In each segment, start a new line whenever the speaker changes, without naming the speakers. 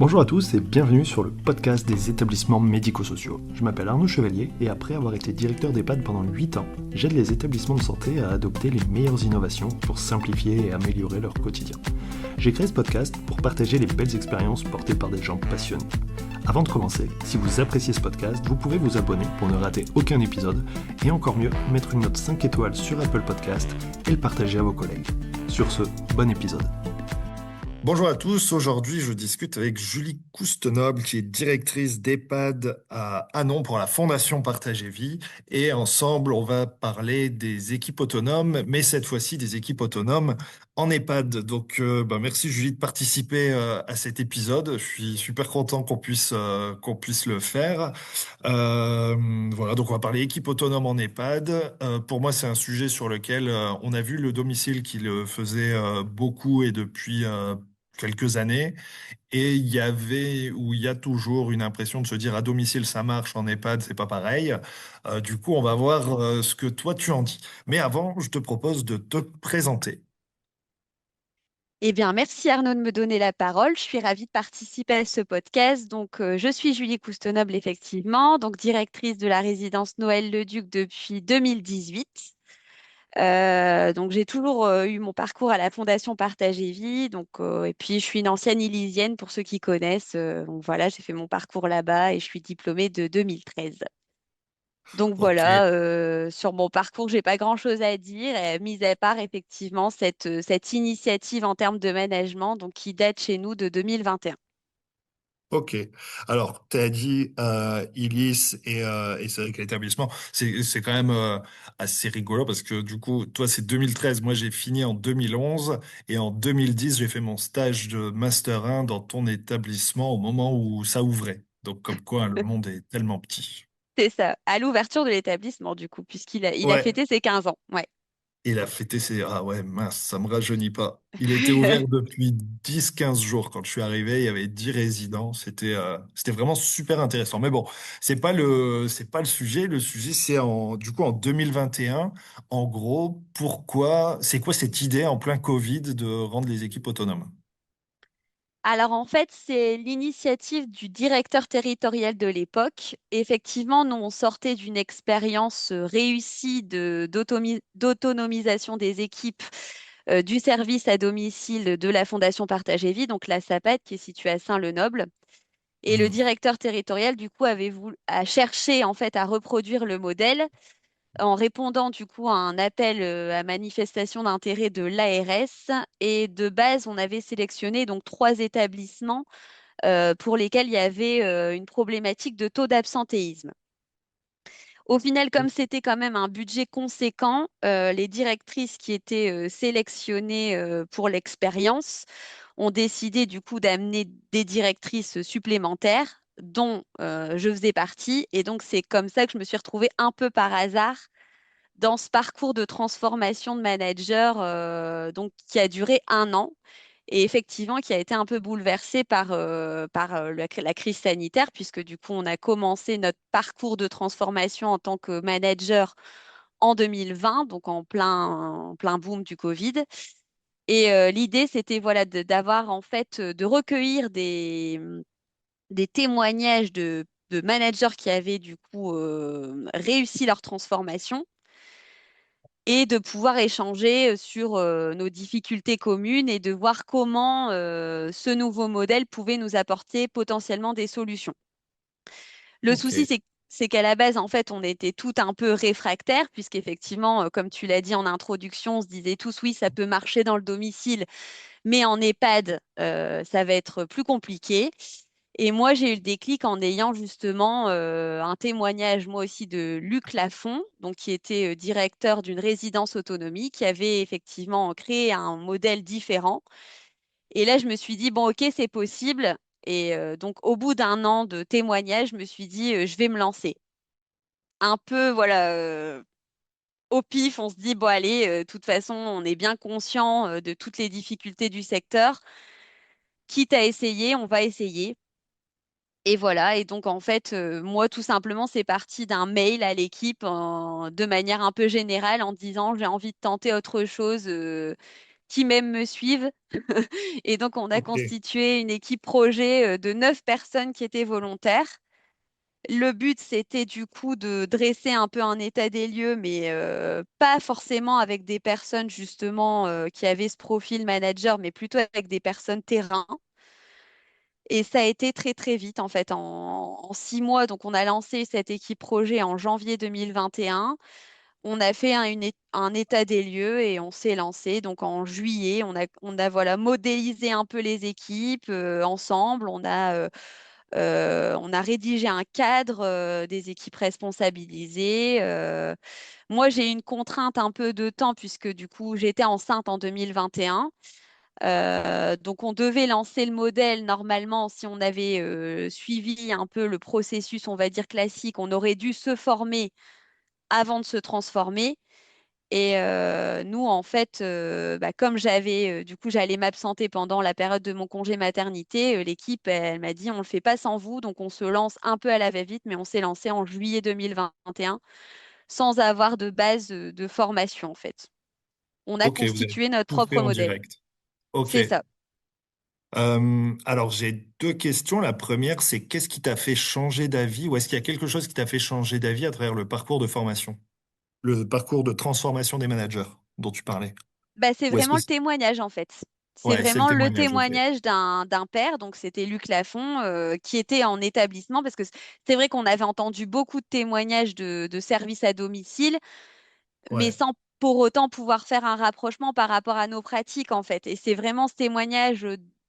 Bonjour à tous et bienvenue sur le podcast des établissements médico-sociaux. Je m'appelle Arnaud Chevalier et après avoir été directeur d'EHPAD pendant 8 ans, j'aide les établissements de santé à adopter les meilleures innovations pour simplifier et améliorer leur quotidien. J'ai créé ce podcast pour partager les belles expériences portées par des gens passionnés. Avant de commencer, si vous appréciez ce podcast, vous pouvez vous abonner pour ne rater aucun épisode et encore mieux, mettre une note 5 étoiles sur Apple Podcast et le partager à vos collègues. Sur ce, bon épisode. Bonjour à tous, aujourd'hui je discute avec Julie Coustenoble qui est directrice d'EHPAD à Hanon pour la Fondation Partage et Vie et ensemble on va parler des équipes autonomes mais cette fois-ci des équipes autonomes en EHPAD. Donc merci Julie de participer à cet épisode, je suis super content qu'on puisse le faire. Voilà, donc on va parler équipe autonome en EHPAD. Pour moi c'est un sujet sur lequel on a vu le domicile qui le faisait beaucoup et depuis quelques années, et il y avait ou il y a toujours une impression de se dire à domicile ça marche, en EHPAD c'est pas pareil. Du coup, on va voir ce que toi tu en dis. Mais avant, je te propose de te présenter.
Eh bien, merci Arnaud de me donner la parole. Je suis ravie de participer à ce podcast. Je suis Julie Coustenoble, effectivement, donc directrice de la résidence Noël-le-Duc depuis 2018. J'ai toujours eu mon parcours à la Fondation Partage et Vie. Et puis, je suis une ancienne Illisienne pour ceux qui connaissent. Donc voilà, j'ai fait mon parcours là-bas et je suis diplômée de 2013.
Ok,
Sur mon parcours, j'ai pas grand-chose à dire, mis à part effectivement cette initiative en termes de management, donc qui date chez nous de 2021.
ok. Alors, tu as dit Illis et c'est vrai que l'établissement, c'est quand même assez rigolo parce que du coup, toi c'est 2013, moi j'ai fini en 2011 et en 2010 j'ai fait mon stage de Master 1 dans ton établissement au moment où ça ouvrait. Donc comme quoi, hein, le monde est tellement petit.
C'est ça, à l'ouverture de l'établissement, du coup, il a
Ouais.
fêté ses 15 ans. Ouais.
Il a fêté ses... Ah ouais, mince, ça me rajeunit pas. Il était ouvert depuis 10-15 jours quand je suis arrivé. Il y avait 10 résidents. C'était vraiment super intéressant. Mais bon, c'est pas le sujet. Le sujet, c'est du coup, en 2021. En gros, c'est quoi cette idée en plein Covid de rendre les équipes autonomes?
Alors en fait, c'est l'initiative du directeur territorial de l'époque. Effectivement, nous, on sortait d'une expérience réussie d'autonomisation des équipes du service à domicile de la Fondation Partage et Vie, donc la SAPAT, qui est située à Saint-Lenoble. Et le
Hmm.
directeur territorial, du coup, a cherché en fait à reproduire le modèle en répondant du coup à un appel à manifestation d'intérêt de l'ARS. Et de base, on avait sélectionné donc trois établissements pour lesquels il y avait une problématique de taux d'absentéisme. Au final, comme c'était quand même un budget conséquent, les directrices qui étaient sélectionnées pour l'expérience ont décidé du coup d'amener des directrices supplémentaires dont je faisais partie. Et donc, c'est comme ça que je me suis retrouvée un peu par hasard dans ce parcours de transformation de manager donc, qui a duré 1 an et effectivement qui a été un peu bouleversé par la crise sanitaire, puisque du coup, on a commencé notre parcours de transformation en tant que manager en 2020, donc en plein boom du Covid. Et l'idée, c'était voilà, d'avoir en fait, de recueillir des témoignages de managers qui avaient du coup réussi leur transformation et de pouvoir échanger sur nos difficultés communes et de voir comment ce nouveau modèle pouvait nous apporter potentiellement des solutions. Le
Ok.
souci, c'est qu'à la base, en fait, on était tout un peu réfractaires, puisqu'effectivement, comme tu l'as dit en introduction, on se disait tous, oui, ça peut marcher dans le domicile, mais en EHPAD, ça va être plus compliqué. Et moi, j'ai eu le déclic en ayant justement un témoignage, moi aussi, de Luc Lafont, donc, qui était directeur d'une résidence autonomie, qui avait effectivement créé un modèle différent. Et là, je me suis dit, bon, ok, c'est possible. Et donc, au bout d'1 an de témoignage, je me suis dit, je vais me lancer. Un peu, voilà, au pif, on se dit, bon, allez, de toute façon, on est bien conscient de toutes les difficultés du secteur. Quitte à essayer, on va essayer. Et voilà, et donc en fait, moi tout simplement, c'est parti d'un mail à l'équipe de manière un peu générale en disant j'ai envie de tenter autre chose qui même me suivent. Et donc, on a
Ok,
constitué une équipe projet de 9 personnes qui étaient volontaires. Le but, c'était du coup de dresser un peu un état des lieux, mais pas forcément avec des personnes justement qui avaient ce profil manager, mais plutôt avec des personnes terrain. Et ça a été très très vite en fait, en 6 mois. Donc on a lancé cette équipe projet en janvier 2021. On a fait un état des lieux et on s'est lancé. Donc en juillet, on a voilà, modélisé un peu les équipes ensemble. On a rédigé un cadre des équipes responsabilisées. Moi, j'ai une contrainte un peu de temps puisque du coup, j'étais enceinte en 2021. Donc, on devait lancer le modèle normalement si on avait suivi un peu le processus, on va dire classique. On aurait dû se former avant de se transformer. Et nous, en fait, bah, comme du coup, j'allais m'absenter pendant la période de mon congé maternité, l'équipe, elle m'a dit, on le fait pas sans vous, donc on se lance un peu à la va-vite, mais on s'est lancé en juillet 2021 sans avoir de base de formation, en fait. On a
ok, vous avez
constitué notre
tout fait
propre
en
modèle.
direct. Ok.
C'est ça.
Alors j'ai deux questions. La première, c'est qu'est-ce qui t'a fait changer d'avis ou est-ce qu'il y a quelque chose qui t'a fait changer d'avis à travers le parcours de formation, le parcours de transformation des managers dont tu parlais?
Bah, c'est
Ou est-ce
vraiment
que
le témoignage, en fait. C'est
ouais, c'est le
vraiment le
témoignage, ok.
témoignage d'un père, donc c'était Luc Lafont, qui était en établissement, parce que c'est vrai qu'on avait entendu beaucoup de témoignages de services à domicile, mais
Ouais.
sans pour autant pouvoir faire un rapprochement par rapport à nos pratiques, en fait. Et c'est vraiment ce témoignage,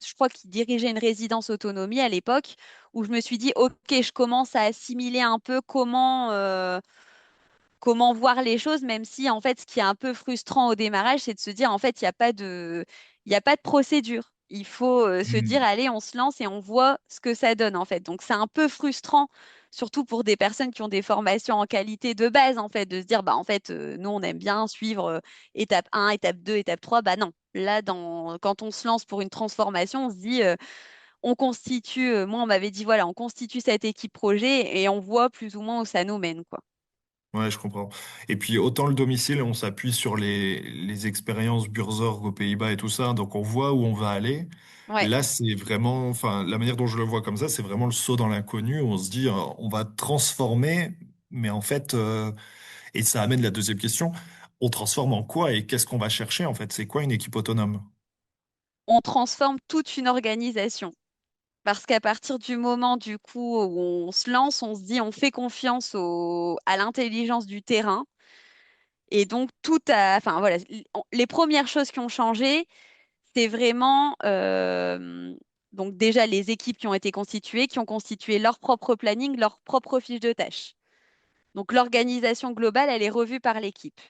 je crois qu'il dirigeait une résidence autonomie à l'époque, où je me suis dit, OK, je commence à assimiler un peu comment voir les choses, même si en fait, ce qui est un peu frustrant au démarrage, c'est de se dire en fait, il y a pas de procédure. Il faut se dire,
Hmm.
allez, on se lance et on voit ce que ça donne en fait. Donc c'est un peu frustrant, surtout pour des personnes qui ont des formations en qualité de base en fait, de se dire bah en fait, nous on aime bien suivre étape 1, étape 2, étape 3. Bah non. Là, quand on se lance pour une transformation, on se dit on constitue, moi on m'avait dit voilà, on constitue cette équipe projet et on voit plus ou moins où ça nous mène, quoi.
Ouais, je comprends. Et puis autant le domicile, on s'appuie sur les expériences Burzorg aux Pays-Bas et tout ça, donc on voit où on va aller.
Ouais.
Là, c'est vraiment, enfin, la manière dont je le vois comme ça, c'est vraiment le saut dans l'inconnu. Où on se dit, on va transformer, mais en fait, et ça amène la deuxième question, on transforme en quoi et qu'est-ce qu'on va chercher en fait? C'est quoi une équipe autonome?
On transforme toute une organisation. Parce qu'à partir du moment du coup où on se lance, on se dit on fait confiance à l'intelligence du terrain. Et donc enfin voilà, les premières choses qui ont changé, c'est vraiment donc déjà les équipes qui ont été constituées, qui ont constitué leur propre planning, leur propre fiche de tâches. Donc l'organisation globale, elle est revue par l'équipe.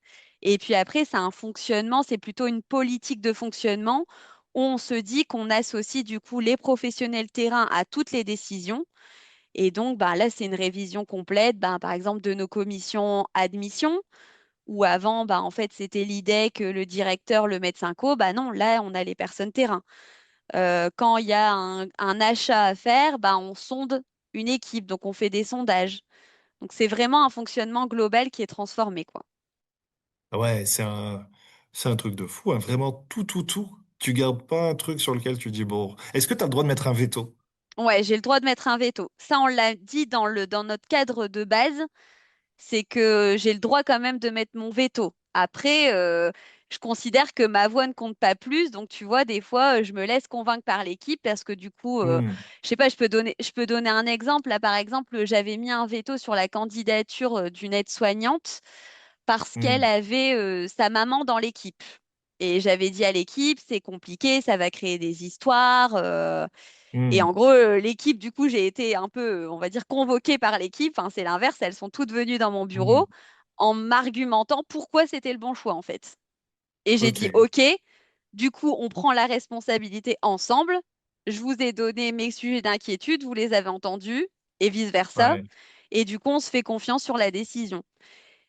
Et puis après, c'est un fonctionnement, c'est plutôt une politique de fonctionnement où on se dit qu'on associe du coup les professionnels terrain à toutes les décisions. Et donc bah, là, c'est une révision complète, bah, par exemple, de nos commissions admission, où avant, bah, en fait, c'était l'IDEC, le directeur, le médecin co. Bah non, là, on a les personnes terrain. Quand il y a un achat à faire, bah, on sonde une équipe, donc on fait des sondages. Donc c'est vraiment un fonctionnement global qui est transformé, quoi.
Ouais, c'est un truc de fou, hein. Vraiment tout, tout, tout. Tu gardes pas un truc sur lequel tu dis, bon, est-ce que tu as le droit de mettre un veto?
Ouais, j'ai le droit de mettre un veto. Ça, on l'a dit dans notre cadre de base, c'est que j'ai le droit quand même de mettre mon veto. Après, je considère que ma voix ne compte pas plus, donc tu vois, des fois, je me laisse convaincre par l'équipe parce que du coup,
Hmm,
je sais pas, je peux donner un exemple. Là, par exemple, j'avais mis un veto sur la candidature d'une aide-soignante parce qu'elle
hmm,
avait sa maman dans l'équipe. Et j'avais dit à l'équipe, c'est compliqué, ça va créer des histoires. Et en
hmm,
gros, l'équipe, du coup, j'ai été un peu, on va dire, convoquée par l'équipe. Enfin, c'est l'inverse, elles sont toutes venues dans mon bureau
hmm.
en m'argumentant pourquoi c'était le bon choix, en fait. Et j'ai
Ok,
dit, OK, du coup, on prend la responsabilité ensemble. Je vous ai donné mes sujets d'inquiétude, vous les avez entendus, et vice-versa.
ouais.
Et du coup, on se fait confiance sur la décision.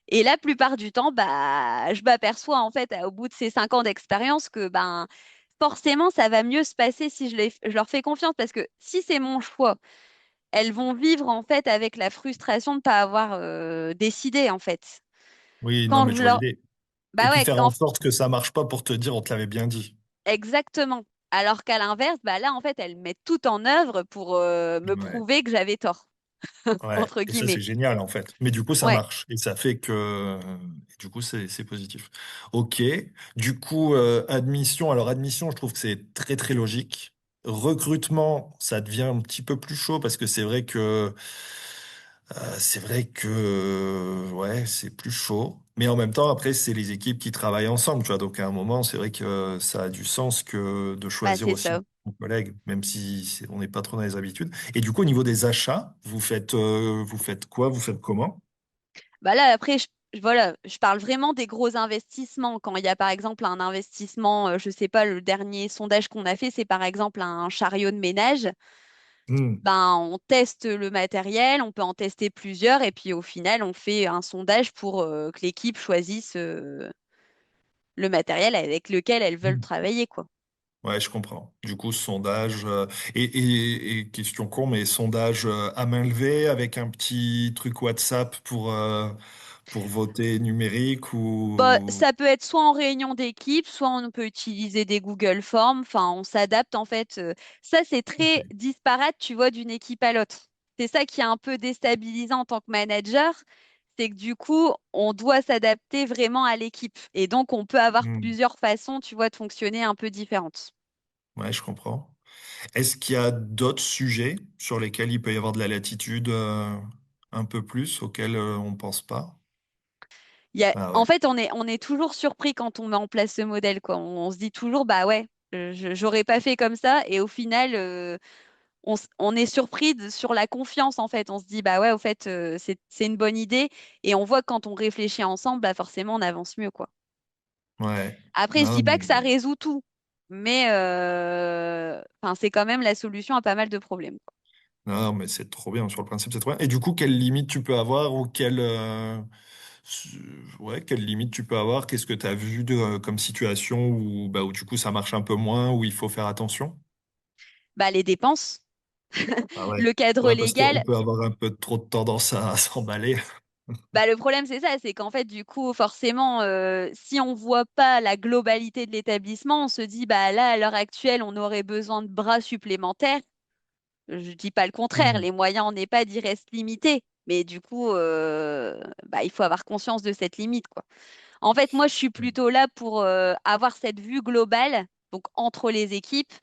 Et la plupart du temps, bah, je m'aperçois, en fait, au bout de ces 5 ans d'expérience, que ben, forcément, ça va mieux se passer si je leur fais confiance. Parce que si c'est mon choix, elles vont vivre en fait avec la frustration de ne pas avoir décidé en fait.
Oui, non,
Quand
mais
je
je vois
leur,
l'idée. Et
Bah
puis
ouais,
faire en sorte que ça marche pas pour te dire on te l'avait bien dit.
exactement. Alors qu'à l'inverse, bah là, en fait, elle met tout en œuvre pour me
Ouais.
prouver que j'avais tort,
Ouais,
entre
et ça
guillemets.
c'est génial en fait. Mais du coup ça
Ouais.
marche et ça fait que et du coup c'est positif. Ok. Du coup admission. Alors admission, je trouve que c'est très très logique. Recrutement, ça devient un petit peu plus chaud parce que c'est vrai que ouais c'est plus chaud. Mais en même temps après c'est les équipes qui travaillent ensemble, tu vois. Donc à un moment c'est vrai que ça a du sens que de
Bah
choisir
c'est
aussi
ça.
mon collègue, même si on n'est pas trop dans les habitudes. Et du coup, au niveau des achats, vous faites quoi? Vous faites comment?
Bah là, après, voilà, je parle vraiment des gros investissements. Quand il y a par exemple un investissement, je sais pas, le dernier sondage qu'on a fait, c'est par exemple un chariot de ménage.
Hmm.
Ben, on teste le matériel, on peut en tester plusieurs, et puis au final, on fait un sondage pour que l'équipe choisisse le matériel avec lequel elles veulent
Hmm.
travailler, quoi.
Ouais, je comprends. Du coup, sondage et question con, mais sondage à main levée avec un petit truc WhatsApp pour voter numérique
Bah,
ou.
ça peut être soit en réunion d'équipe, soit on peut utiliser des Google Forms. Enfin, on s'adapte en fait. Ça, c'est
Ok.
très disparate, tu vois, d'une équipe à l'autre. C'est ça qui est un peu déstabilisant en tant que manager, c'est que du coup, on doit s'adapter vraiment à l'équipe. Et donc, on peut avoir
Hmm.
plusieurs façons, tu vois, de fonctionner un peu différentes.
Ouais, je comprends. Est-ce qu'il y a d'autres sujets sur lesquels il peut y avoir de la latitude un peu plus, auxquels on pense pas? Ah
En
ouais.
fait, on est toujours surpris quand on met en place ce modèle, quoi. On se dit toujours, bah ouais, j'aurais pas fait comme ça. Et au final, on est surpris sur la confiance, en fait. On se dit, bah ouais, au fait, c'est une bonne idée. Et on voit que quand on réfléchit ensemble, bah forcément, on avance mieux, quoi.
Ouais.
Après, je
Non,
dis pas
mais
que ça résout tout, mais enfin, c'est quand même la solution à pas mal de problèmes, quoi.
Non, mais c'est trop bien, sur le principe, c'est trop bien. Et du coup, quelle limite tu peux avoir ou ouais, quelle limite tu peux avoir? Qu'est-ce que tu as vu comme situation où du coup ça marche un peu moins, où il faut faire attention?
Bah, les dépenses,
Ah ouais.
le cadre
Ouais, parce qu'on
légal.
peut avoir un peu trop de tendance à s'emballer.
Bah, le problème, c'est ça, c'est qu'en fait, du coup, forcément, si on voit pas la globalité de l'établissement, on se dit, bah là, à l'heure actuelle, on aurait besoin de bras supplémentaires. Je dis pas le contraire,
Hmm.
les moyens en EHPAD, ils restent limités. Mais du coup, bah, il faut avoir conscience de cette limite, quoi. En fait, moi, je suis plutôt là pour avoir cette vue globale, donc entre les équipes,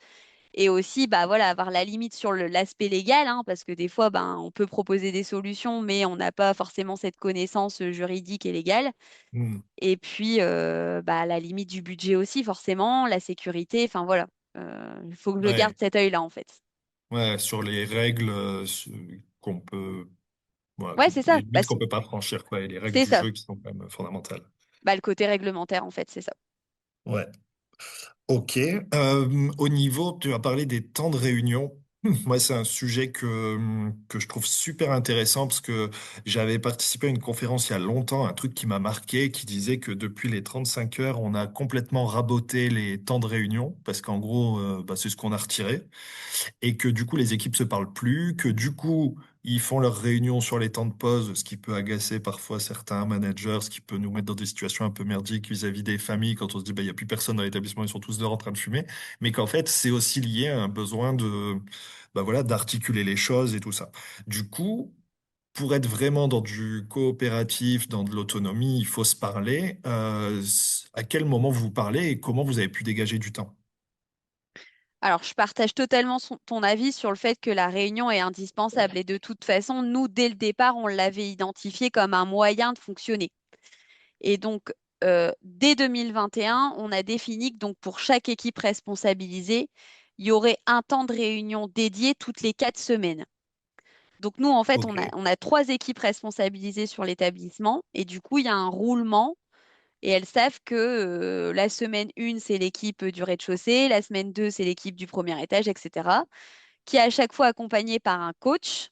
et aussi, bah voilà, avoir la limite sur l'aspect légal, hein, parce que des fois, ben, on peut proposer des solutions, mais on n'a pas forcément cette connaissance juridique et légale.
Hmm.
Et puis, bah, la limite du budget aussi, forcément, la sécurité, enfin voilà. Il faut que je garde
Ouais.
cet œil-là, en fait.
Ouais, sur les règles qu'on peut, voilà,
Ouais, c'est
les
ça. Bah,
limites qu'on peut pas franchir, quoi, et les règles
c'est
du
ça.
jeu qui sont quand même fondamentales.
Bah, le côté réglementaire, en fait, c'est ça.
Ouais. Ok. Au niveau, tu as parlé des temps de réunion. Moi, c'est un sujet que je trouve super intéressant parce que j'avais participé à une conférence il y a longtemps, un truc qui m'a marqué, qui disait que depuis les 35 heures, on a complètement raboté les temps de réunion parce qu'en gros, c'est ce qu'on a retiré et que du coup les équipes se parlent plus, que du coup ils font leurs réunions sur les temps de pause, ce qui peut agacer parfois certains managers, ce qui peut nous mettre dans des situations un peu merdiques vis-à-vis des familles quand on se dit il y a plus personne dans l'établissement, ils sont tous dehors en train de fumer, mais qu'en fait c'est aussi lié à un besoin de voilà d'articuler les choses et tout ça. Du coup, pour être vraiment dans du coopératif, dans de l'autonomie, il faut se parler. À quel moment vous vous parlez et comment vous avez pu dégager du temps?
Alors, je partage totalement ton avis sur le fait que la réunion est indispensable. Et de toute façon, nous, dès le départ, on l'avait identifié comme un moyen de fonctionner. Et donc, dès 2021, on a défini que donc, pour chaque équipe responsabilisée, il y aurait un temps de réunion dédié toutes les 4 semaines. Donc, nous, en fait,
Ok.
on a 3 équipes responsabilisées sur l'établissement. Et du coup, il y a un roulement et elles savent que la semaine 1, c'est l'équipe du rez-de-chaussée, la semaine 2, c'est l'équipe du premier étage, etc., qui est à chaque fois accompagnée par un coach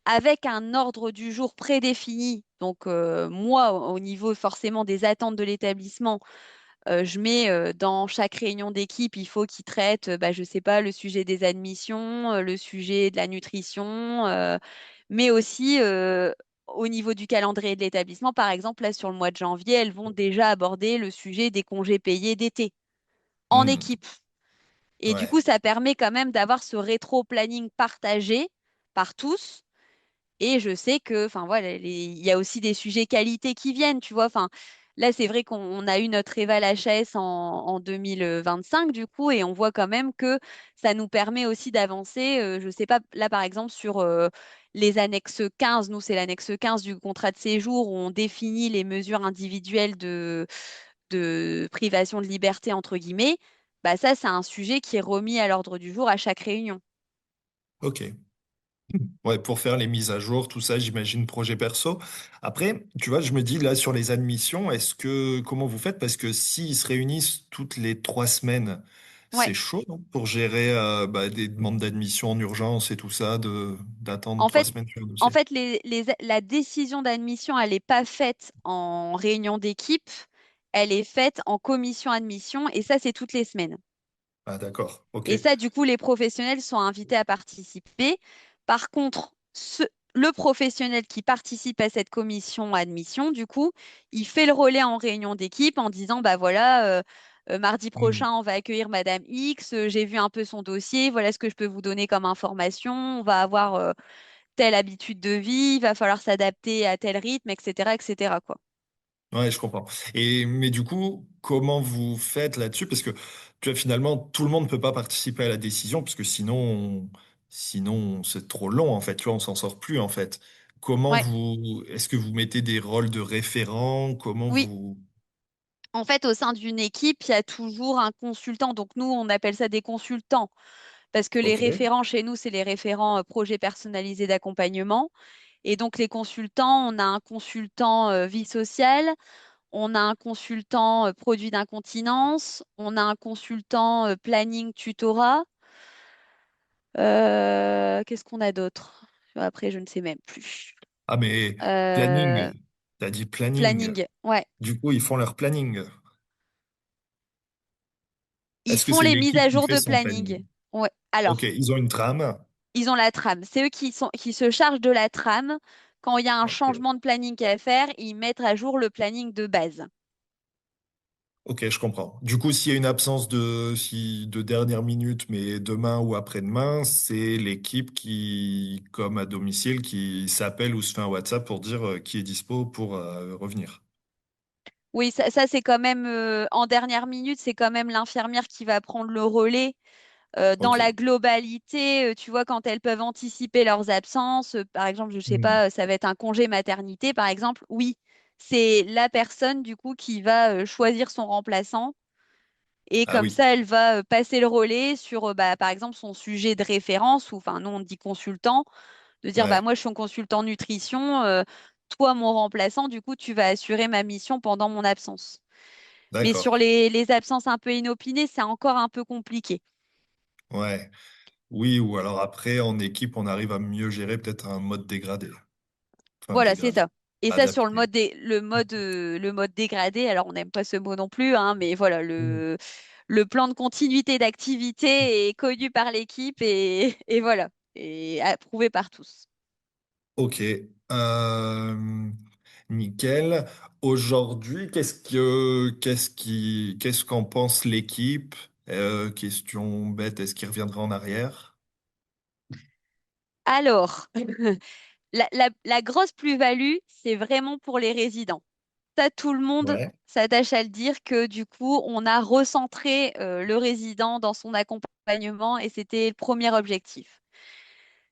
avec un ordre du jour prédéfini. Donc, moi, au niveau forcément des attentes de l'établissement, je mets dans chaque réunion d'équipe, il faut qu'ils traitent, bah, je sais pas, le sujet des admissions, le sujet de la nutrition, mais aussi au niveau du calendrier de l'établissement, par exemple, là, sur le mois de janvier, elles vont déjà aborder le sujet des congés payés d'été en
Hmm.
équipe. Et du
Ouais.
coup, ça permet quand même d'avoir ce rétro-planning partagé par tous. Et je sais que, enfin voilà, il y a aussi des sujets qualité qui viennent, tu vois. Enfin, là, c'est vrai qu'on a eu notre éval HAS en 2025, du coup, et on voit quand même que ça nous permet aussi d'avancer. Je sais pas, là, par exemple, sur les annexes 15, nous, c'est l'annexe 15 du contrat de séjour où on définit les mesures individuelles de privation de liberté, entre guillemets. Bah, ça, c'est un sujet qui est remis à l'ordre du jour à chaque réunion.
Ok. Ouais, pour faire les mises à jour, tout ça, j'imagine projet perso. Après, tu vois, je me dis là sur les admissions, comment vous faites? Parce que s'ils se réunissent toutes les 3 semaines,
Ouais.
c'est chaud, non? Pour gérer des demandes d'admission en urgence et tout ça, d'attendre
En
trois
fait,
semaines sur un
en
dossier.
fait, la décision d'admission, elle n'est pas faite en réunion d'équipe, elle est faite en commission admission, et ça, c'est toutes les semaines.
Ah, d'accord. Ok.
Et ça, du coup, les professionnels sont invités à participer. Par contre, le professionnel qui participe à cette commission admission, du coup, il fait le relais en réunion d'équipe en disant, bah voilà, mardi
Hmm.
prochain, on va accueillir Madame X, j'ai vu un peu son dossier, voilà ce que je peux vous donner comme information, on va avoir telle habitude de vie, il va falloir s'adapter à tel rythme, etc., etc., quoi.
Ouais, je comprends. Mais du coup, comment vous faites là-dessus? Parce que tu vois, finalement, tout le monde ne peut pas participer à la décision, parce que sinon c'est trop long, en fait. Tu vois, on s'en sort plus, en fait.
Ouais,
Est-ce que vous mettez des rôles de référents?
oui. En fait, au sein d'une équipe, il y a toujours un consultant. Donc, nous, on appelle ça des consultants parce que les
Ok.
référents chez nous, c'est les référents projets personnalisés d'accompagnement. Et donc, les consultants, on a un consultant vie sociale, on a un consultant produit d'incontinence, on a un consultant planning tutorat. Qu'est-ce qu'on a d'autre? Après, je ne sais même plus.
Ah, mais
Euh,
planning. T'as dit planning.
Planning, ouais.
Du coup, ils font leur planning.
Ils
Est-ce que
font
c'est
les mises à
l'équipe qui
jour
fait
de
son planning?
planning. Ouais.
Ok,
Alors,
ils ont une trame.
ils ont la trame. C'est eux qui se chargent de la trame. Quand il y a un
Ok.
changement de planning à faire, ils mettent à jour le planning de base.
Ok, je comprends. Du coup, s'il y a une absence de dernière minute, mais demain ou après-demain, c'est l'équipe qui, comme à domicile, qui s'appelle ou se fait un WhatsApp pour dire qui est dispo pour revenir.
Oui, ça, c'est quand même en dernière minute, c'est quand même l'infirmière qui va prendre le relais. Dans
Ok.
la globalité, tu vois, quand elles peuvent anticiper leurs absences, par exemple, je ne sais
Hmm.
pas, ça va être un congé maternité, par exemple, oui, c'est la personne du coup qui va choisir son remplaçant. Et
Ah
comme
oui.
ça, elle va passer le relais sur, bah, par exemple, son sujet de référence, ou enfin, nous, on dit consultant, de dire, bah,
Ouais.
moi, je suis un consultant nutrition, toi, mon remplaçant, du coup, tu vas assurer ma mission pendant mon absence. Mais sur
D'accord.
les absences un peu inopinées, c'est encore un peu compliqué.
Ouais. Oui, ou alors après, en équipe, on arrive à mieux gérer peut-être un mode dégradé. Enfin,
Voilà, c'est
dégradé.
ça. Et ça, sur
Adapté.
le mode dégradé, alors on n'aime pas ce mot non plus, hein, mais voilà,
Hmm.
le plan de continuité d'activité est connu par l'équipe et voilà, et approuvé par tous.
Ok. Nickel. Aujourd'hui, qu'est-ce qu'en pense l'équipe? Question bête, est-ce qu'il reviendra en arrière?
Alors, la grosse plus-value, c'est vraiment pour les résidents. Ça, tout le monde
Ouais.
s'attache à le dire que du coup, on a recentré le résident dans son accompagnement et c'était le premier objectif.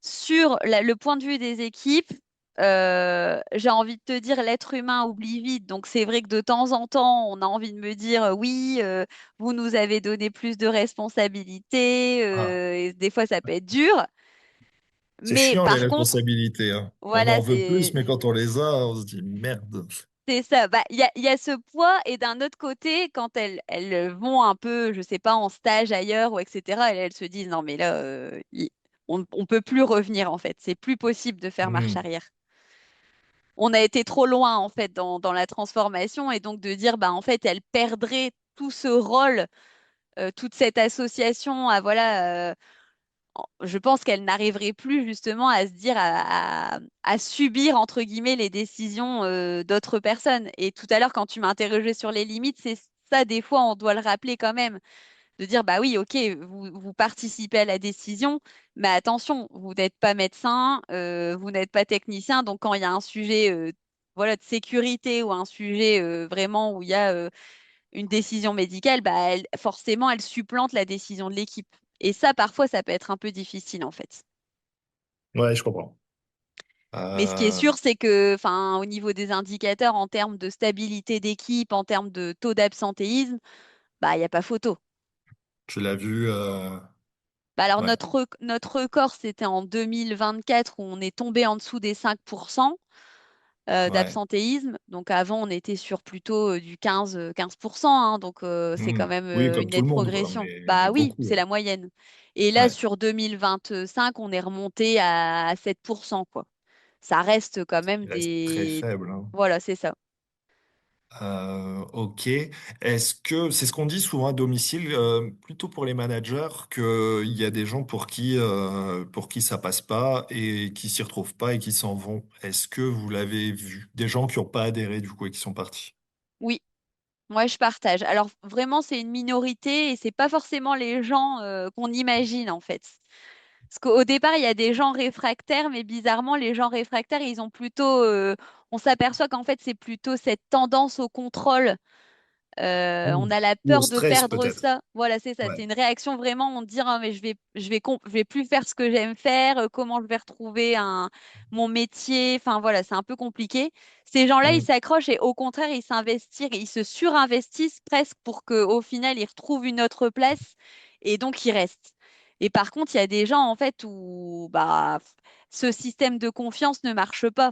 Sur le point de vue des équipes, j'ai envie de te dire, l'être humain oublie vite. Donc c'est vrai que de temps en temps, on a envie de me dire, oui, vous nous avez donné plus de responsabilités.
Ah,
Et des fois, ça peut être dur.
c'est
Mais
chiant les
par contre,
responsabilités, hein. On
voilà,
en veut plus, mais quand on les a, on se dit merde.
c'est ça. Bah, il y a ce poids. Et d'un autre côté, quand elles vont un peu, je sais pas, en stage ailleurs ou etc., elles se disent, non, mais là, on peut plus revenir en fait. C'est plus possible de faire marche
Hmm.
arrière. On a été trop loin en fait dans la transformation et donc de dire bah en fait elle perdrait tout ce rôle, toute cette association à voilà je pense qu'elle n'arriverait plus justement à se dire à subir entre guillemets les décisions d'autres personnes. Et tout à l'heure, quand tu m'interrogeais sur les limites, c'est ça, des fois, on doit le rappeler quand même, de dire bah oui, ok, vous participez à la décision, mais attention, vous n'êtes pas médecin, vous n'êtes pas technicien, donc quand il y a un sujet voilà, de sécurité ou un sujet vraiment où il y a une décision médicale, bah, forcément, elle supplante la décision de l'équipe. Et ça, parfois, ça peut être un peu difficile, en fait.
Ouais, je comprends.
Mais ce qui est
Euh,
sûr, c'est que, enfin, au niveau des indicateurs, en termes de stabilité d'équipe, en termes de taux d'absentéisme, bah, il n'y a pas photo.
tu l'as vu,
Bah, alors,
ouais,
notre record, c'était en 2024 où on est tombé en dessous des 5%
ouais.
d'absentéisme. Donc, avant, on était sur plutôt du 15%, hein, donc, c'est quand
Hmm.
même
Oui,
une
comme tout le
nette
monde, quoi,
progression.
mais
Bah oui,
beaucoup.
c'est la moyenne. Et là,
Ouais,
sur 2025, on est remonté à 7%, quoi. Ça reste quand même
il reste très
des...
faible, hein.
Voilà, c'est ça.
Ok. Est-ce que c'est ce qu'on dit souvent à domicile, plutôt pour les managers, qu'il y a des gens pour qui ça passe pas et qui s'y retrouvent pas et qui s'en vont. Est-ce que vous l'avez vu? Des gens qui n'ont pas adhéré du coup et qui sont partis.
Oui, moi je partage. Alors vraiment, c'est une minorité et c'est pas forcément les gens qu'on imagine en fait. Parce qu'au départ, il y a des gens réfractaires, mais bizarrement, les gens réfractaires, ils ont plutôt, on s'aperçoit qu'en fait, c'est plutôt cette tendance au contrôle.
Hmm.
On a la
Ou au
peur de
stress
perdre
peut-être.
ça. Voilà, c'est ça.
Ouais.
C'est une réaction vraiment, on dit, ah, mais je vais plus faire ce que j'aime faire. Comment je vais retrouver mon métier? Enfin, voilà, c'est un peu compliqué. Ces gens-là, ils
Hmm.
s'accrochent et au contraire, ils s'investissent, ils se surinvestissent presque pour qu'au final, ils retrouvent une autre place et donc ils restent. Et par contre, il y a des gens, en fait, où, bah, ce système de confiance ne marche pas.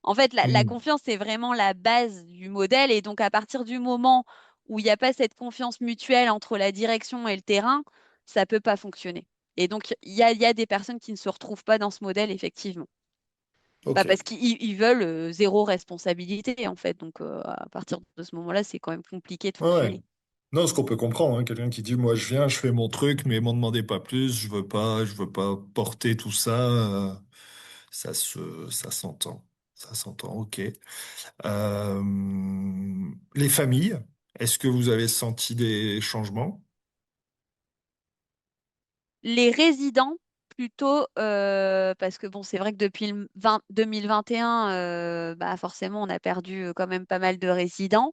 En fait, la
Hmm.
confiance, c'est vraiment la base du modèle. Et donc, à partir du moment où il n'y a pas cette confiance mutuelle entre la direction et le terrain, ça peut pas fonctionner. Et donc, il y a des personnes qui ne se retrouvent pas dans ce modèle, effectivement. Bah,
Ok.
parce qu'ils veulent zéro responsabilité, en fait. Donc, à partir de ce moment-là, c'est quand même compliqué de
Ouais, ouais.
fonctionner.
Non, ce qu'on peut comprendre, hein, quelqu'un qui dit, moi, je viens, je fais mon truc, mais m'en demandez pas plus, je veux pas porter tout ça, ça s'entend. Ça s'entend, ok. Les familles, est-ce que vous avez senti des changements?
Les résidents, plutôt, parce que bon, c'est vrai que depuis 2021, bah forcément, on a perdu quand même pas mal de résidents.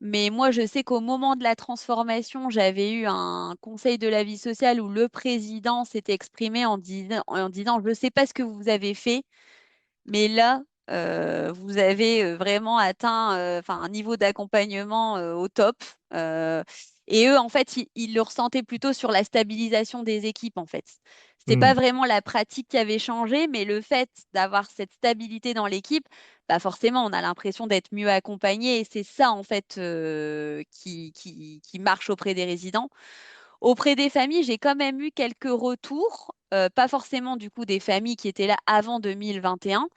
Mais moi, je sais qu'au moment de la transformation, j'avais eu un conseil de la vie sociale où le président s'était exprimé en disant, je ne sais pas ce que vous avez fait, mais là, vous avez vraiment atteint enfin, un niveau d'accompagnement au top. Euh, et eux, en fait, ils le ressentaient plutôt sur la stabilisation des équipes, en fait. C'était pas
Hmm.
vraiment la pratique qui avait changé, mais le fait d'avoir cette stabilité dans l'équipe, bah forcément, on a l'impression d'être mieux accompagné. Et c'est ça, en fait, qui marche auprès des résidents. Auprès des familles, j'ai quand même eu quelques retours, pas forcément du coup des familles qui étaient là avant 2021,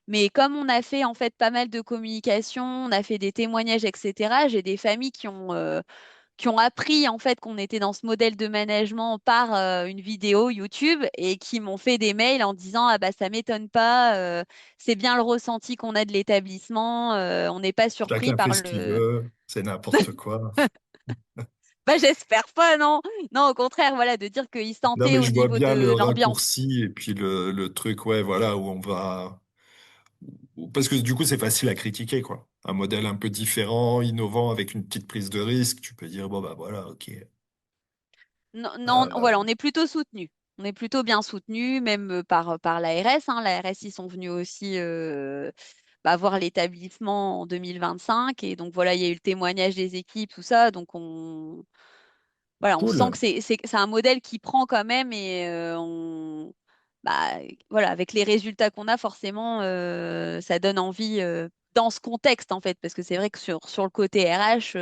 mais comme on a fait en fait pas mal de communication, on a fait des témoignages, etc., j'ai des familles qui ont appris en fait qu'on était dans ce modèle de management par une vidéo YouTube et qui m'ont fait des mails en disant ah bah ça m'étonne pas, c'est bien le ressenti qu'on a de l'établissement, on n'est pas surpris
Chacun fait
par
ce qu'il
le.
veut, c'est n'importe quoi.
Bah j'espère pas, non. Non, au contraire, voilà, de dire qu'ils
Non,
sentaient
mais
au
je vois
niveau
bien le
de l'ambiance.
raccourci et puis le truc, ouais, voilà, où on va. Parce que du coup, c'est facile à critiquer, quoi. Un modèle un peu différent, innovant, avec une petite prise de risque, tu peux dire, bon, bah voilà, ok.
Non, non,
Euh,
voilà, on est plutôt soutenu. On est plutôt bien soutenu, même par l'ARS. Hein. L'ARS, ils sont venus aussi bah, voir l'établissement en 2025. Et donc, voilà, il y a eu le témoignage des équipes, tout ça. Donc, voilà, on sent que
cool.
c'est un modèle qui prend quand même. Et bah, voilà, avec les résultats qu'on a, forcément, ça donne envie dans ce contexte, en fait. Parce que c'est vrai que sur le côté RH,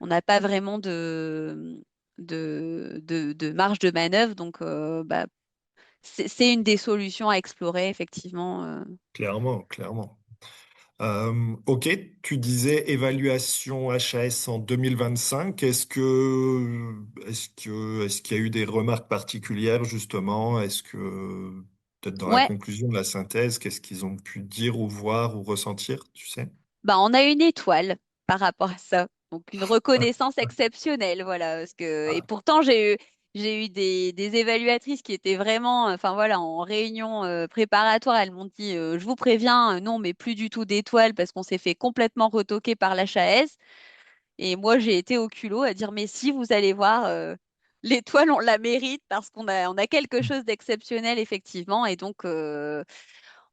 on n'a pas vraiment de marge de manœuvre. Donc, bah, c'est une des solutions à explorer, effectivement.
Clairement, clairement. Ok, tu disais évaluation HAS en 2025. Est-ce qu'il y a eu des remarques particulières justement? Est-ce que peut-être dans la
Ouais,
conclusion de la synthèse, qu'est-ce qu'ils ont pu dire ou voir ou ressentir, tu sais?
bah on a une étoile par rapport à ça. Donc une
Ah,
reconnaissance exceptionnelle, voilà. Et
ah,
pourtant j'ai eu des évaluatrices qui étaient vraiment, enfin voilà, en réunion préparatoire, elles m'ont dit, je vous préviens, non, mais plus du tout d'étoiles parce qu'on s'est fait complètement retoquer par l'HAS. Et moi j'ai été au culot à dire, mais si vous allez voir, l'étoile on la mérite parce qu'on a quelque chose d'exceptionnel effectivement. Et donc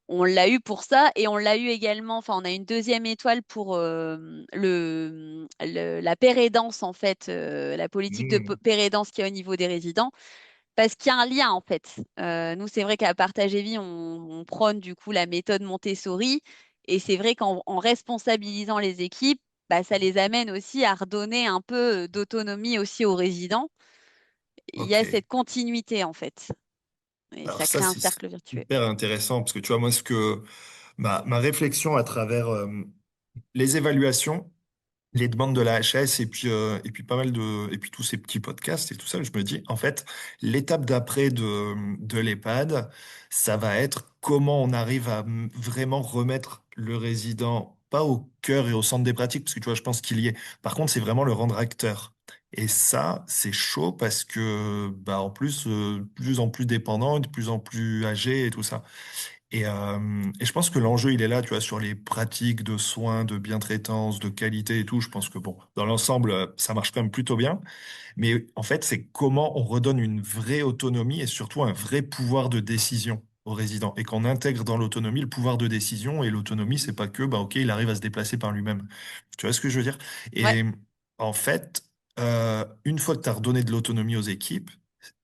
on l'a eu pour ça et on l'a eu également, enfin on a une deuxième étoile pour la pérédance en fait, la politique de
hmm,
pérédance qui est au niveau des résidents, parce qu'il y a un lien en fait. Nous c'est vrai qu'à Partage et Vie on prône du coup la méthode Montessori et c'est vrai qu'en responsabilisant les équipes, bah, ça les amène aussi à redonner un peu d'autonomie aussi aux résidents. Il y
ok.
a cette continuité en fait et
Alors
ça
ça,
crée un
c'est
cercle vertueux.
hyper intéressant parce que tu vois, moi, ma réflexion à travers les évaluations, les demandes de la HS et puis pas mal et puis tous ces petits podcasts et tout ça, je me dis, en fait, l'étape d'après de l'EHPAD, ça va être comment on arrive à vraiment remettre le résident, pas au cœur et au centre des pratiques, parce que tu vois, je pense qu'il y est. Par contre, c'est vraiment le rendre acteur. Et ça, c'est chaud parce que, bah, en plus, de plus en plus dépendant, de plus en plus âgé et tout ça. Et je pense que l'enjeu, il est là, tu vois, sur les pratiques de soins, de bientraitance, de qualité et tout. Je pense que, bon, dans l'ensemble, ça marche quand même plutôt bien. Mais en fait, c'est comment on redonne une vraie autonomie et surtout un vrai pouvoir de décision aux résidents. Et qu'on intègre dans l'autonomie le pouvoir de décision. Et l'autonomie, c'est pas que, bah, OK, il arrive à se déplacer par lui-même. Tu vois ce que je veux dire?
Ouais.
Et en fait, une fois que tu as redonné de l'autonomie aux équipes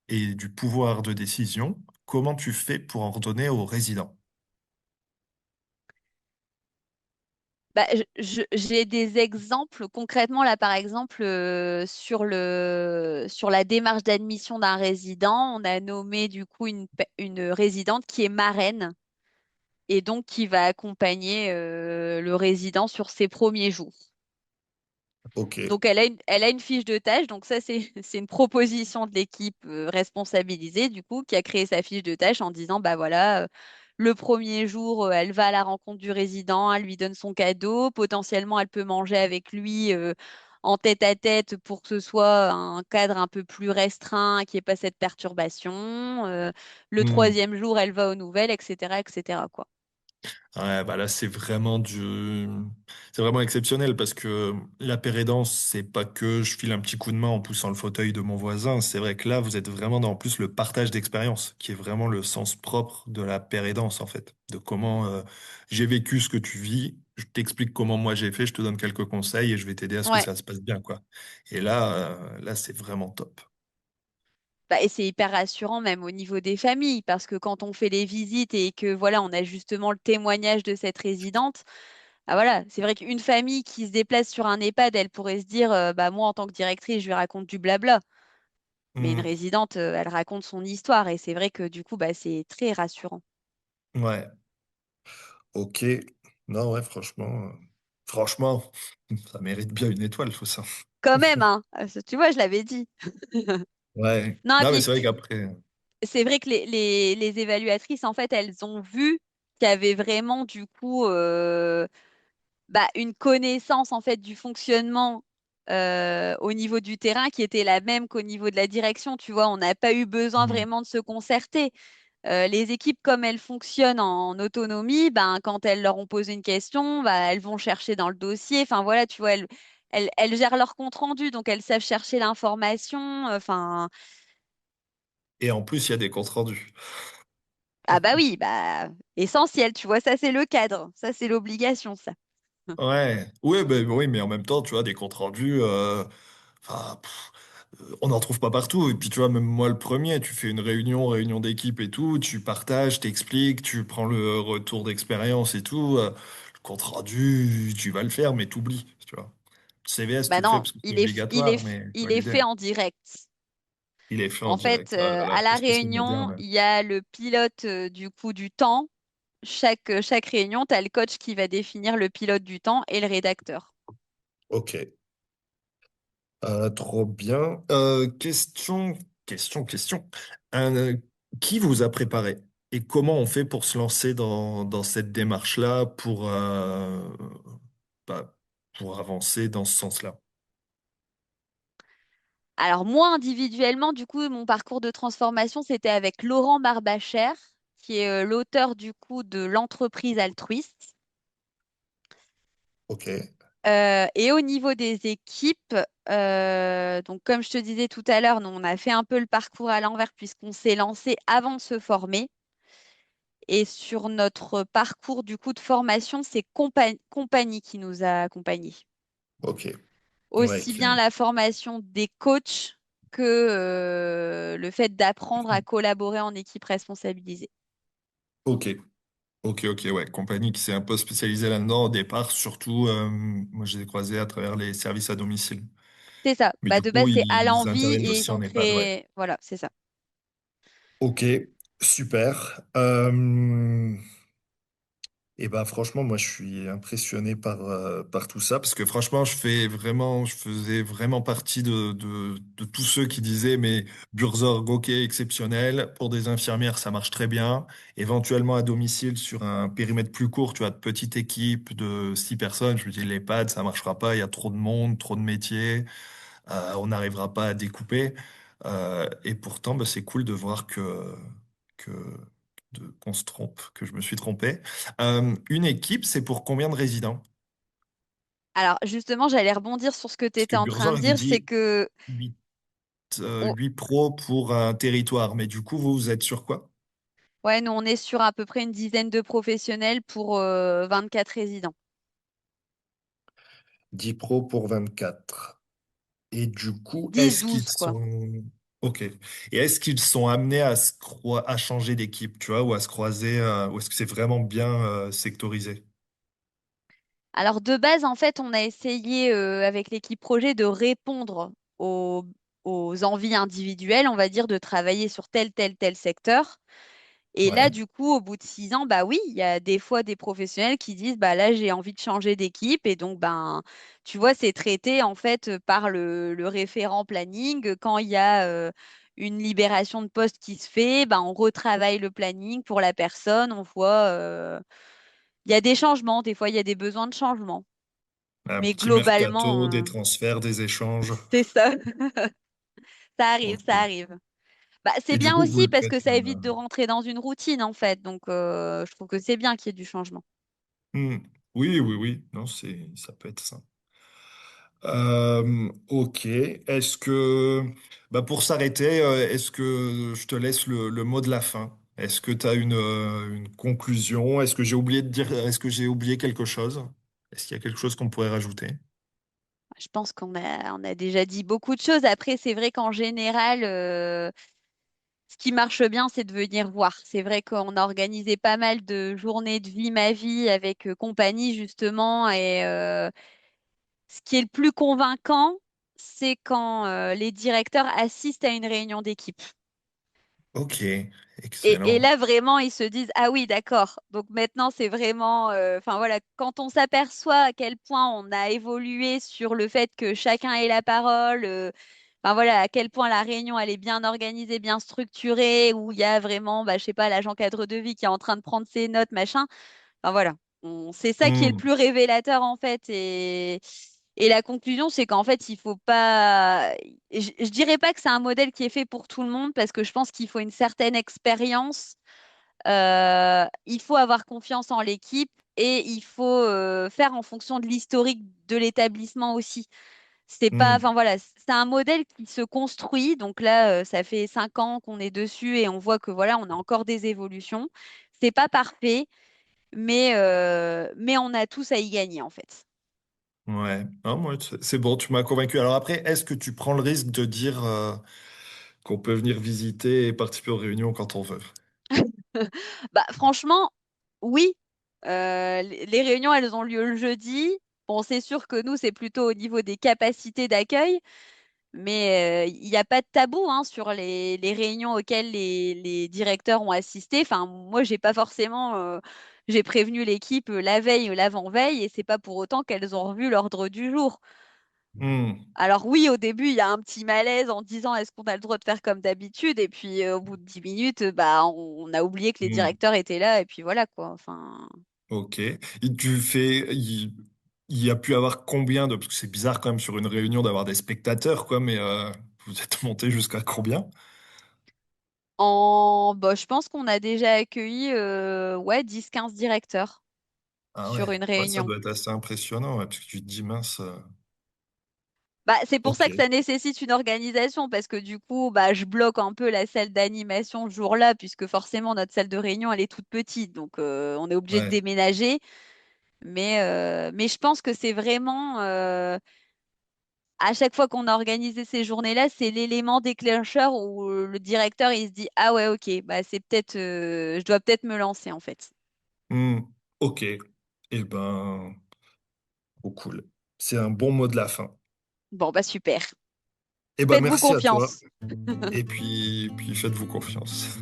et du pouvoir de décision, comment tu fais pour en redonner aux résidents?
Bah, j'ai des exemples concrètement là, par exemple, sur la démarche d'admission d'un résident, on a nommé du coup une résidente qui est marraine et donc qui va accompagner le résident sur ses premiers jours.
Ok.
Donc elle a une fiche de tâche, donc ça c'est c'est une proposition de l'équipe responsabilisée du coup qui a créé sa fiche de tâche en disant bah voilà, le premier jour elle va à la rencontre du résident, elle lui donne son cadeau, potentiellement elle peut manger avec lui en tête à tête pour que ce soit un cadre un peu plus restreint, qu'il n'y ait pas cette perturbation. Le
Hmm.
troisième jour elle va aux nouvelles, etc., etc. quoi.
Ouais, bah là, c'est vraiment exceptionnel parce que la pérédance, c'est pas que je file un petit coup de main en poussant le fauteuil de mon voisin. C'est vrai que là, vous êtes vraiment dans en plus le partage d'expérience, qui est vraiment le sens propre de la pérédance, en fait. De comment, j'ai vécu ce que tu vis. Je t'explique comment moi j'ai fait, je te donne quelques conseils et je vais t'aider à ce que
Ouais.
ça se passe bien, quoi. Et là, c'est vraiment top.
Bah, et c'est hyper rassurant même au niveau des familles, parce que quand on fait les visites et que voilà, on a justement le témoignage de cette résidente, ah voilà, c'est vrai qu'une famille qui se déplace sur un EHPAD, elle pourrait se dire, bah moi en tant que directrice, je lui raconte du blabla. Mais une
Hmm.
résidente, elle raconte son histoire et c'est vrai que du coup, bah, c'est très rassurant.
Ouais, ok. Non, ouais, franchement, ça mérite bien une étoile, tout ça.
Quand même, hein, tu vois, je l'avais dit.
Ouais.
Non, et
Non, mais
puis
c'est vrai qu'après.
c'est vrai que les évaluatrices, en fait, elles ont vu qu'il y avait vraiment du coup bah, une connaissance en fait du fonctionnement au niveau du terrain qui était la même qu'au niveau de la direction. Tu vois, on n'a pas eu besoin
Hmm.
vraiment de se concerter. Les équipes, comme elles fonctionnent en autonomie, ben, quand elles leur ont posé une question, bah, elles vont chercher dans le dossier. Enfin voilà, tu vois, elles gèrent leur compte rendu, donc elles savent chercher l'information. Enfin,
Et en plus, il y a des comptes rendus.
ah bah oui, bah essentiel, tu vois, ça c'est le cadre, ça c'est l'obligation, ça.
Ouais. Oui, oui, mais en même temps, tu vois, des comptes rendus, enfin, on n'en trouve pas partout. Et puis, tu vois, même moi, le premier, tu fais une réunion d'équipe et tout, tu partages, t'expliques, tu prends le retour d'expérience et tout. Le compte rendu, tu vas le faire, mais t'oublies, tu vois. Le CVS, tu
Bah
le fais
non,
parce que c'est obligatoire, mais tu
il
vois
est
l'idée.
fait en direct.
Il est fait en
En fait,
direct. Ah là là,
à la
plus
réunion,
moderne.
il y a le pilote du coup du temps. chaque réunion, tu as le coach qui va définir le pilote du temps et le rédacteur.
Ok. Trop bien. Question. Euh, qui vous a préparé et comment on fait pour se lancer dans cette démarche-là bah, pour avancer dans ce sens-là?
Alors moi, individuellement, du coup, mon parcours de transformation, c'était avec Laurent Barbacher, qui est l'auteur du coup de l'entreprise altruiste.
Ok,
Et au niveau des équipes, donc comme je te disais tout à l'heure, nous, on a fait un peu le parcours à l'envers puisqu'on s'est lancé avant de se former. Et sur notre parcours du coup de formation, c'est Compagnie qui nous a accompagnés.
ok. Ouais,
Aussi
qui
bien la formation des coachs que le fait d'apprendre à collaborer en équipe responsabilisée.
ok. Ok, ouais. Compagnie qui s'est un peu spécialisée là-dedans au départ, surtout, moi je les ai croisés à travers les services à domicile.
C'est ça.
Mais
Bah,
du
de
coup,
base, c'est à
ils
l'envie
interviennent
et
aussi
ils ont
en EHPAD, ouais.
créé. Voilà, c'est ça.
Ok, super. Et ben franchement, moi je suis impressionné par tout ça parce que franchement, je faisais vraiment partie de tous ceux qui disaient mais Burzorg, ok, exceptionnel. Pour des infirmières, ça marche très bien. Éventuellement à domicile sur un périmètre plus court, tu as de petite équipe de 6 personnes. Je me dis l'EHPAD, ça marchera pas. Il y a trop de monde, trop de métiers. On n'arrivera pas à découper. Et pourtant, bah, c'est cool de voir que qu'on se trompe, que je me suis trompé. Une équipe, c'est pour combien de résidents?
Alors, justement, j'allais rebondir sur ce que tu
Parce que
étais en train de
Burzorg, il
dire, c'est
dit
que
8,
on-
8 pros pour un territoire. Mais du coup, vous êtes sur quoi?
ouais, nous, on est sur à peu près une dizaine de professionnels pour 24 résidents.
10 pros pour 24. Et du coup,
10-12, quoi.
Ok. Et est-ce qu'ils sont amenés à changer d'équipe, tu vois, ou à se croiser, ou est-ce que c'est vraiment bien sectorisé?
Alors, de base, en fait, on a essayé avec l'équipe projet de répondre aux envies individuelles, on va dire, de travailler sur tel secteur. Et là,
Ouais.
du coup, au bout de 6 ans, bah oui, il y a des fois des professionnels qui disent, bah là, j'ai envie de changer d'équipe. Et donc, ben, tu vois, c'est traité en fait par le référent planning. Quand il y a une libération de poste qui se fait, ben, on retravaille le planning pour la personne. On voit, il y a des changements. Des fois, il y a des besoins de changement.
Un
Mais
petit mercato,
globalement,
des transferts, des échanges.
c'est ça. Ça arrive, ça
Ok.
arrive. Bah, c'est
Et du
bien
coup, vous
aussi
le
parce que
faites.
ça évite de rentrer dans une routine, en fait. Donc, je trouve que c'est bien qu'il y ait du changement.
Hmm. Oui. Non, ça peut être ça. Ok. Bah pour s'arrêter, est-ce que je te laisse le mot de la fin? Est-ce que tu as une conclusion? Est-ce que j'ai oublié quelque chose? Est-ce qu'il y a quelque chose qu'on pourrait rajouter?
Je pense qu'on a déjà dit beaucoup de choses. Après, c'est vrai qu'en général, ce qui marche bien, c'est de venir voir. C'est vrai qu'on a organisé pas mal de journées de vie ma vie avec compagnie, justement. Et ce qui est le plus convaincant, c'est quand les directeurs assistent à une réunion d'équipe.
Ok,
Et
excellent.
là, vraiment, ils se disent, ah oui, d'accord. Donc maintenant, c'est vraiment, enfin voilà, quand on s'aperçoit à quel point on a évolué sur le fait que chacun ait la parole, enfin voilà, à quel point la réunion, elle est bien organisée, bien structurée, où il y a vraiment, bah, je sais pas, l'agent cadre de vie qui est en train de prendre ses notes, machin. Enfin voilà, c'est ça qui est le
Hmm.
plus révélateur en fait. Et la conclusion, c'est qu'en fait, il faut pas. Je dirais pas que c'est un modèle qui est fait pour tout le monde parce que je pense qu'il faut une certaine expérience. Il faut avoir confiance en l'équipe et il faut faire en fonction de l'historique de l'établissement aussi. C'est pas,
Hmm.
enfin voilà, c'est un modèle qui se construit. Donc là, ça fait 5 ans qu'on est dessus et on voit que voilà, on a encore des évolutions. C'est pas parfait, mais on a tous à y gagner en fait.
Ouais. Non, moi, c'est bon, tu m'as convaincu. Alors après, est-ce que tu prends le risque de dire qu'on peut venir visiter et participer aux réunions quand on veut?
Bah, franchement, oui. Les réunions, elles ont lieu le jeudi. Bon, c'est sûr que nous, c'est plutôt au niveau des capacités d'accueil. Mais il n'y a pas de tabou hein, sur les réunions auxquelles les directeurs ont assisté. Enfin, moi, j'ai pas forcément, j'ai prévenu l'équipe la veille ou l'avant-veille, et c'est pas pour autant qu'elles ont revu l'ordre du jour.
Hmm.
Alors oui, au début, il y a un petit malaise en disant est-ce qu'on a le droit de faire comme d'habitude? Et puis au bout de 10 minutes, bah, on a oublié que les
Hmm.
directeurs étaient là, et puis voilà quoi. Enfin,
Ok. Et il y a pu avoir combien de, parce que c'est bizarre quand même sur une réunion d'avoir des spectateurs, quoi, mais vous êtes monté jusqu'à combien?
bah, je pense qu'on a déjà accueilli ouais, 10-15 directeurs
Ah
sur
ouais,
une
ouais, ça
réunion.
doit être assez impressionnant, ouais, parce que tu te dis mince.
Bah, c'est pour
Ok,
ça que ça nécessite une organisation, parce que du coup, bah, je bloque un peu la salle d'animation ce jour-là, puisque forcément notre salle de réunion, elle est toute petite, donc on est obligé de
ouais.
déménager. Mais je pense que c'est vraiment, à chaque fois qu'on a organisé ces journées-là, c'est l'élément déclencheur où le directeur, il se dit, ah ouais, ok, bah, c'est peut-être, je dois peut-être me lancer en fait.
Hmm. Ok. Eh ben, oh cool. C'est un bon mot de la fin.
Bon, bah super.
Eh ben,
Faites-vous
merci à toi.
confiance.
Et puis faites-vous confiance.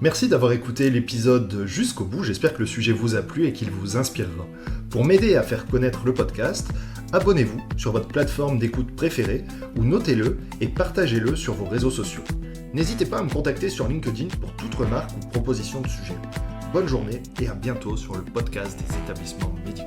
Merci d'avoir écouté l'épisode jusqu'au bout, j'espère que le sujet vous a plu et qu'il vous inspirera. Pour m'aider à faire connaître le podcast, abonnez-vous sur votre plateforme d'écoute préférée ou notez-le et partagez-le sur vos réseaux sociaux. N'hésitez pas à me contacter sur LinkedIn pour toute remarque ou proposition de sujet. Bonne journée et à bientôt sur le podcast des établissements médicaux.